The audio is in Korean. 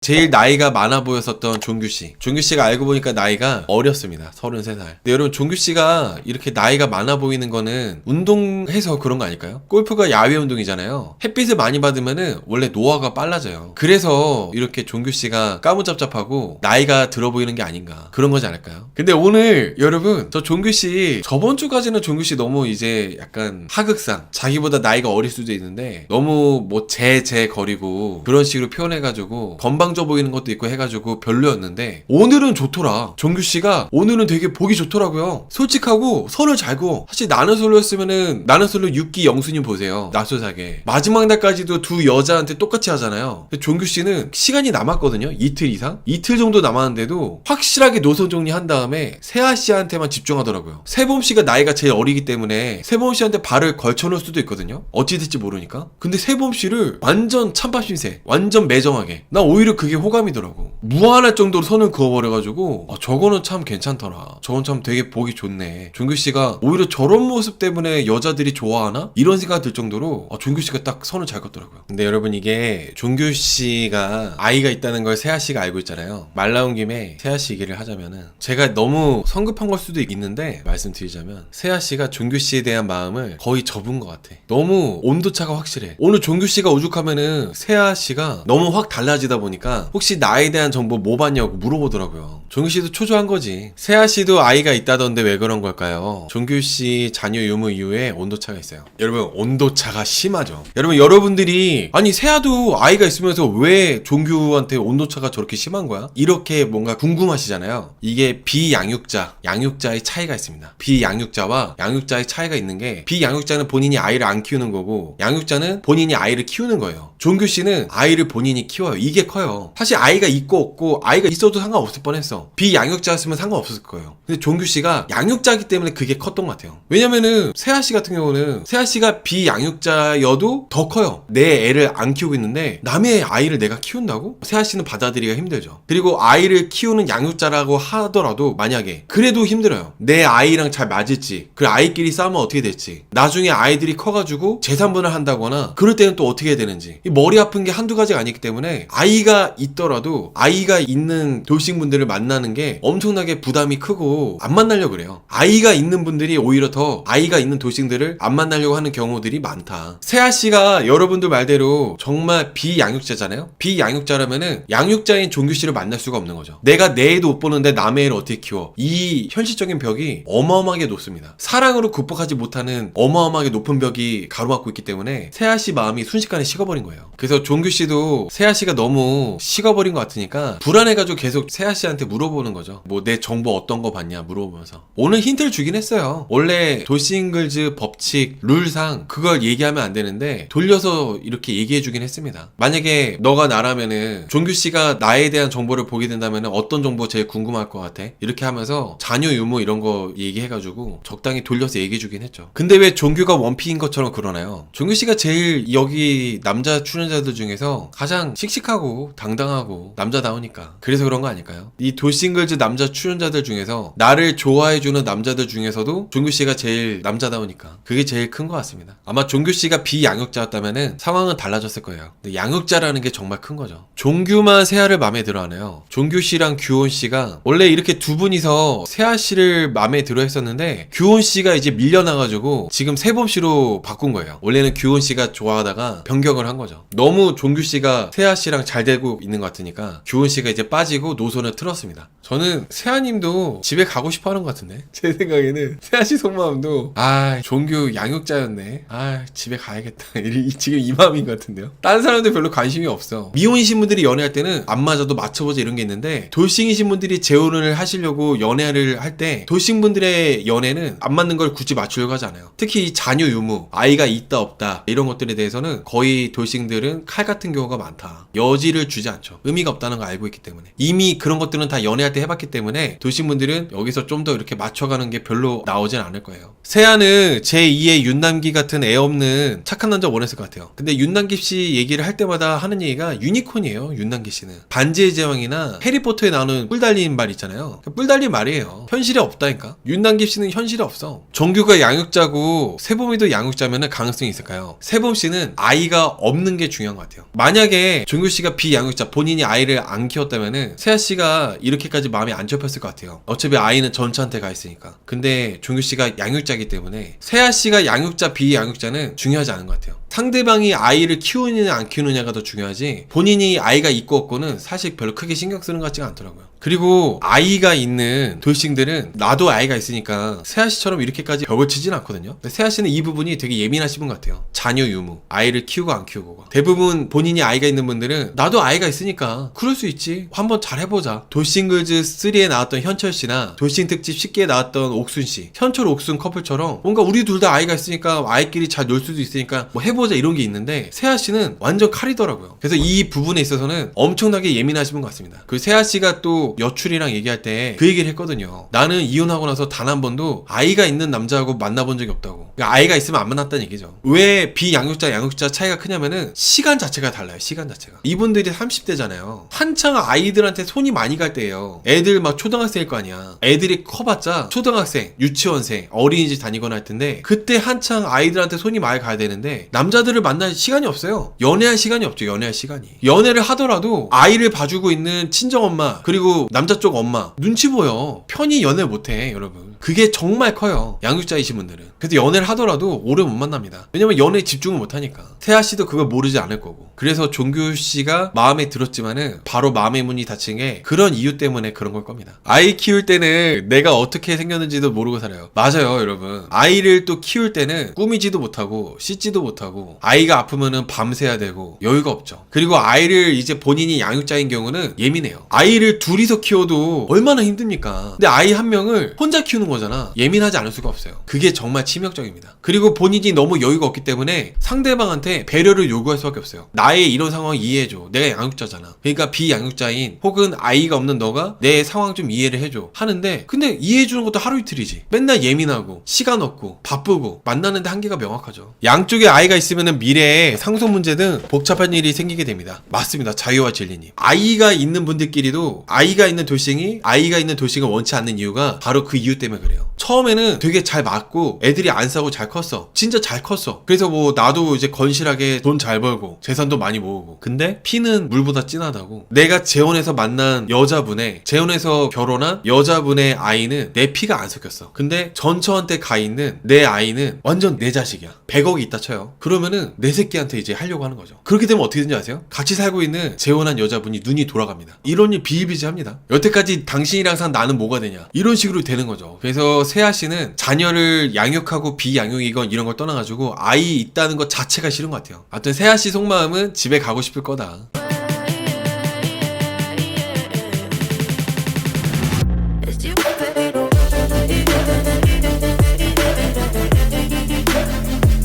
제일 나이가 많아 보였었던 종규씨. 종규씨가 알고 보니까 나이가 어렸습니다. 33살. 근데 여러분, 종규씨가 이렇게 나이가 많아 보이는 거는 운동해서 그런 거 아닐까요? 골프가 야외 운동이잖아요. 햇빛을 많이 받으면은 원래 노화가 빨라져요. 그래서 이렇게 종규씨가 까무잡잡하고 나이가 들어 보이는 게 아닌가. 그런 거지 않을까요? 근데 오늘 여러분, 저 종규씨 저번 주까지는 종규씨 너무 이제 약간 하극상, 자기보다 나이가 어릴 수도 있는데 너무 뭐 거리고 그런 식으로 표현해가지고 건방져 보이는 것도 있고 해가지고 별로였는데, 오늘은 좋더라. 종규씨가 오늘은 되게 보기 좋더라고요. 솔직하고 선을 잘 그어. 사실 나는 솔로였으면은, 나는 솔로 6기 영순이 보세요. 나소사게 마지막 날까지도 두 여자한테 똑같이 하잖아요. 근데 종규씨는 시간이 남았거든요. 이틀 이상? 이틀 정도 남았는데도 확실하게 노선 정리한 다음에 세아씨한테만 집중하더라고요. 세범씨가 나이가 제일 어리기 때문에 세범씨한테 발을 걸쳐놓을 수도 있거든요. 어찌 될지 모르니까. 근데 세범씨를 완전 찬밥 신세, 완전 매정하게, 나 오히려 그게 호감이더라고. 무한할 정도로 선을 그어버려가지고 저거는 참 괜찮더라. 저건 참 되게 보기 좋네. 종규씨가 오히려 저런 모습 때문에 여자들이 좋아하나? 이런 생각이 들 정도로 종규씨가 딱 선을 잘 걷더라고요. 근데 여러분, 이게 종규씨가 아이가 있다는 걸 세아씨가 알고 있잖아요. 말 나온 김에 세아씨 얘기를 하자면은, 제가 너무 성급한 걸 수도 있는데 말씀드리자면, 세아씨가 종규씨에 대한 마음을 거의 접은 것 같아. 너무 온도차가 확실해. 오늘 종규씨가 오죽하면은 세아씨가 너무 확 달라지다 보니까 혹시 나에 대한 정보 뭐 봤냐고 물어보더라고요. 종규씨도 초조한 거지. 세아씨도 아이가 있다던데 왜 그런 걸까요? 종규씨 자녀 유무 이후에 온도차가 있어요. 여러분, 온도차가 심하죠. 여러분들이 아니 세아도 아이가 있으면서 왜 종규한테 온도차가 저렇게 심한 거야? 이렇게 뭔가 궁금하시잖아요. 이게 비양육자, 양육자의 차이가 있습니다. 비양육자와 양육자의 차이가 있는 게, 비양육자는 본인이 아이를 안 키우는 거고, 양육자는 본인이 아이를 키우는 거예요. 종규씨는 아이를 본인이 키워요. 이게 커요. 사실 아이가 있고 없고, 아이가 있어도 상관없을 뻔했어. 비양육자였으면 상관없었을 거예요. 근데 종규씨가 양육자이기 때문에 그게 컸던 것 같아요. 왜냐면은 세아씨 같은 경우는, 세아씨가 비양육자여도 더 커요. 내 애를 안 키우고 있는데 남의 아이를 내가 키운다고? 세아씨는 받아들이기가 힘들죠. 그리고 아이를 키우는 양육자라고 하더라도 만약에 그래도 힘들어요. 내 아이랑 잘 맞을지, 그 아이끼리 싸우면 어떻게 될지, 나중에 아이들이 커가지고 재산분할 한다거나 그럴 때는 또 어떻게 해야 되는지, 머리 아픈 게 한두 가지가 아니기 때문에 아이가 있더라도 아이가 있는 돌싱분들을 만나는 게 엄청나게 부담이 크고 안 만나려고 그래요. 아이가 있는 분들이 오히려 더 아이가 있는 돌싱들을 안 만나려고 하는 경우들이 많다. 세아씨가 여러분들 말대로 정말 비양육자잖아요. 비양육자라면은 양육자인 종규씨를 만날 수가 없는 거죠. 내가 내 애도 못 보는데 남의 애를 어떻게 키워? 이 현실적인 벽이 어마어마하게 높습니다. 사랑으로 극복하지 못하는 어마어마하게 높은 벽이 가로막고 있기 때문에 세아씨 마음이 순식간에 식어버린 거예요. 그래서 종규씨도 세아씨가 너무 식어버린 것 같으니까 불안해가지고 계속 세아씨한테 물어보는 거죠. 뭐 내 정보 어떤 거 봤냐 물어보면서. 오늘 힌트를 주긴 했어요. 원래 돌싱글즈 법칙 룰상 그걸 얘기하면 안 되는데 돌려서 이렇게 얘기해주긴 했습니다. 만약에 너가 나라면은 종규씨가 나에 대한 정보를 보게 된다면 어떤 정보 제일 궁금할 것 같아? 이렇게 하면서 자녀 유무 이런 거 얘기해가지고 적당히 돌려서 얘기해주긴 했죠. 근데 왜 종규가 원피인 것처럼 그러나요? 종규씨가 제일 여기 남자 출연자들 중에서 가장 씩씩하고 당당하고 남자다우니까 그래서 그런 거 아닐까요? 이 돌싱글즈 남자 출연자들 중에서 나를 좋아해주는 남자들 중에서도 종규씨가 제일 남자다우니까 그게 제일 큰 것 같습니다. 아마 종규씨가 비양육자였다면은 상황은 달라졌을 거예요. 근데 양육자라는 게 정말 큰 거죠. 종규만 세아를 마음에 들어하네요. 종규씨랑 규혼씨가 원래 이렇게 두 분이서 세아씨를 마음에 들어 했었는데, 규혼씨가 이제 밀려나가지고 지금 세범씨로 바꾼 거예요. 원래는 규혼씨가 좋아하다가 변경을 한 거죠. 너무 종규씨가 세아씨랑 잘 되고 있는 것 같으니까 규혼씨가 이제 빠지고 노선을 틀었습니다. 저는 세아님도 집에 가고 싶어 하는 것 같은데, 제 생각에는 세아씨 속마음도 종규 양육자였네, 집에 가야겠다 지금 이 마음인 것 같은데요. 다른 사람들 별로 관심이 없어. 미혼이신 분들이 연애할 때는 안 맞아도 맞춰보자 이런 게 있는데, 돌싱이신 분들이 재혼을 하시려고 연애를 할 때 돌싱분들의 연애는 안 맞는 걸 굳이 맞추려고 하지 않아요. 특히 이 자녀 유무, 아이가 있다 없다 이런 것들에 대해서는 거의 돌싱들은 칼 같은 경우가 많다. 여지를 주지 않죠. 의미가 없다는 걸 알고 있기 때문에. 이미 그런 것들은 다 연애할 때 해봤기 때문에 돌싱분들은 여기서 좀 더 이렇게 맞춰가는 게 별로 나오진 않을 거예요. 세아는 제2의 윤남기 같은 애 없는 착한 남자 원했을 것 같아요. 근데 윤남기 씨 얘기를 할 때마다 하는 얘기가 유니콘이에요. 윤남기 씨는 반지의 제왕이나 해리포터에 나오는 뿔 달린 말 있잖아요. 뿔 달린 말이에요. 현실에 없다니까. 윤남기 씨는 현실에 없어. 정규가 양육자고 세범이도 양육자면 가능성이 있을까요? 세범 씨는 아이가 없는 게 중요한 것 같아요. 만약에 정규 씨가 비양육자, 본인이 아이를 안 키웠다면은 세아 씨가 이렇게까지 마음이 안 접혔을 것 같아요. 어차피 아이는 전처한테 가 있으니까. 근데 종규 씨가 양육자이기 때문에 세아 씨가 양육자 비양육자는 중요하지 않은 것 같아요. 상대방이 아이를 키우느냐 안 키우느냐가 더 중요하지 본인이 아이가 있고 없고는 사실 별로 크게 신경 쓰는 것 같지가 않더라고요. 그리고 아이가 있는 돌싱들은 나도 아이가 있으니까 세아씨처럼 이렇게까지 벽을 치진 않거든요. 근데 세아씨는 이 부분이 되게 예민하신 분 같아요. 자녀 유무, 아이를 키우고 안 키우고. 대부분 본인이 아이가 있는 분들은 나도 아이가 있으니까 그럴 수 있지, 한번 잘 해보자. 돌싱글즈 3에 나왔던 현철씨나 돌싱 특집 10기에 나왔던 옥순씨, 현철 옥순 커플처럼 뭔가 우리 둘 다 아이가 있으니까 아이끼리 잘 놀 수도 있으니까 뭐 해보자 이런 게 있는데 세아씨는 완전 칼이더라고요. 그래서 이 부분에 있어서는 엄청나게 예민하신 분 같습니다. 그 세아씨가 또 여출이랑 얘기할 때 그 얘기를 했거든요. 나는 이혼하고 나서 단 한 번도 아이가 있는 남자하고 만나본 적이 없다고. 그러니까 아이가 있으면 안 만났다는 얘기죠. 왜 비양육자 양육자 차이가 크냐면은 시간 자체가 달라요. 시간 자체가. 이분들이 30대잖아요 한창 아이들한테 손이 많이 갈 때예요. 애들 막 초등학생일 거 아니야. 애들이 커봤자 초등학생, 유치원생, 어린이집 다니거나 할 텐데 그때 한창 아이들한테 손이 많이 가야 되는데 남자들을 만날 시간이 없어요. 연애할 시간이 없죠. 연애할 시간이. 연애를 하더라도 아이를 봐주고 있는 친정엄마 그리고 남자 쪽 엄마 눈치 보여. 편히 연애 못해 여러분. 그게 정말 커요. 양육자이신 분들은. 그래서 연애를 하더라도 오래 못 만납니다. 왜냐면 연애에 집중을 못하니까. 세아씨도 그걸 모르지 않을 거고. 그래서 종규씨가 마음에 들었지만은 바로 마음의 문이 닫힌 게 그런 이유 때문에 그런 걸 겁니다. 아이 키울 때는 내가 어떻게 생겼는지도 모르고 살아요. 맞아요 여러분. 아이를 또 키울 때는 꾸미지도 못하고 씻지도 못하고 아이가 아프면은 밤새야 되고 여유가 없죠. 그리고 아이를 이제 본인이 양육자인 경우는 예민해요. 아이를 둘이서 키워도 얼마나 힘듭니까? 근데 아이 한 명을 혼자 키우는 거잖아. 예민하지 않을 수가 없어요. 그게 정말 치명적입니다. 그리고 본인이 너무 여유가 없기 때문에 상대방한테 배려를 요구할 수밖에 없어요. 나의 이런 상황 이해해줘. 내가 양육자잖아. 그러니까 비양육자인 혹은 아이가 없는 너가 내 상황 좀 이해를 해줘 하는데 근데 이해해주는 것도 하루 이틀이지. 맨날 예민하고 시간 없고 바쁘고 만나는데 한계가 명확하죠. 양쪽에 아이가 있으면 미래에 상속 문제 등 복잡한 일이 생기게 됩니다. 맞습니다. 자유와 진리님. 아이가 있는 분들끼리도 아이가 있는 돌싱을 원치 않는 이유가 바로 그 이유 때문에 그래요. 처음에는 되게 잘 맞고 애들이 안 싸우고 잘 컸어. 진짜 잘 컸어. 그래서 뭐 나도 이제 건실하게 돈 잘 벌고 재산도 많이 모으고. 근데 피는 물보다 진하다고. 내가 재혼해서 만난 여자분의 재혼해서 결혼한 여자분의 아이는 내 피가 안 섞였어. 근데 전처한테 가 있는 내 아이는 완전 내 자식이야. 100억이 있다 쳐요. 그러면은 내 새끼한테 이제 하려고 하는 거죠. 그렇게 되면 어떻게 되는지 아세요? 같이 살고 있는 재혼한 여자분이 눈이 돌아갑니다. 이런 일 비일비재합니다. 여태까지 당신이랑 산 나는 뭐가 되냐 이런 식으로 되는 거죠. 그래서 세아씨는 자녀를 양육하고 비양육이건 이런 걸 떠나가지고 아이 있다는 것 자체가 싫은 것 같아요. 하여튼 세아씨 속마음은 집에 가고 싶을 거다. It's you, baby.